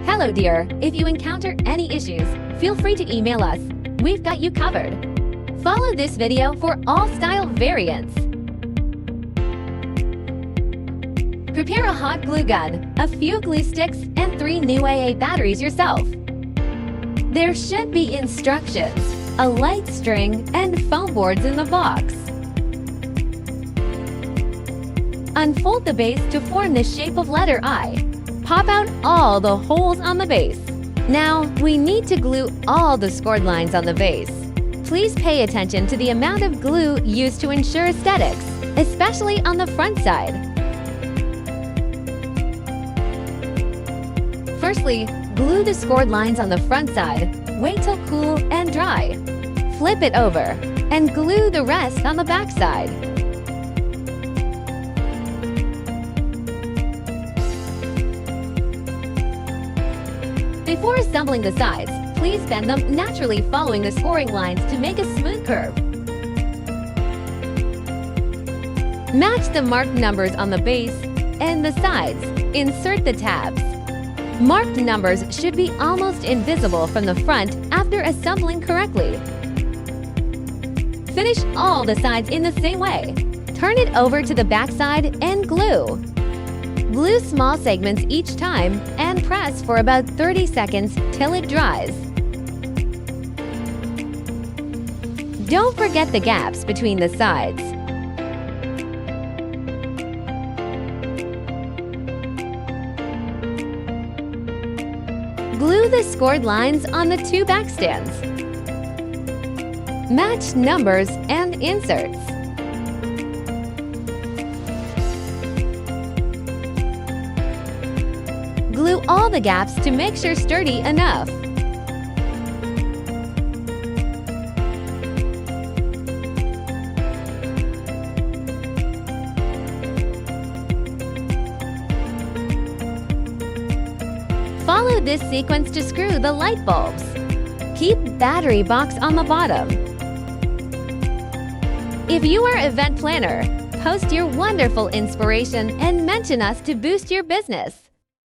Hello dear, if you encounter any issues, feel free to email us. We've got you covered. Follow this video for all style variants. Prepare a hot glue gun, a few glue sticks, and 3 new AA batteries yourself. There should be instructions, a light string, and foam boards in the box. Unfold the base to form the shape of letter I. Pop out all the holes on the base. Now, we need to glue all the scored lines on the base. Please pay attention to the amount of glue used to ensure aesthetics, especially on the front side. Firstly, glue the scored lines on the front side. Wait till cool and dry. Flip it over and glue the rest on the back side. Before assembling the sides, please bend them naturally following the scoring lines to make a smooth curve. Match the marked numbers on the base and the sides. Insert the tabs. Marked numbers should be almost invisible from the front after assembling correctly. Finish all the sides in the same way. Turn it over to the back side and glue. Glue small segments each time and press for about 30 seconds till it dries. Don't forget the gaps between the sides. Glue the scored lines on the 2 back stands. Match numbers and inserts. Glue all the gaps to make sure sturdy enough. Follow this sequence to screw the light bulbs. Keep battery box on the bottom. If you are an event planner, post your wonderful inspiration and mention us to boost your business.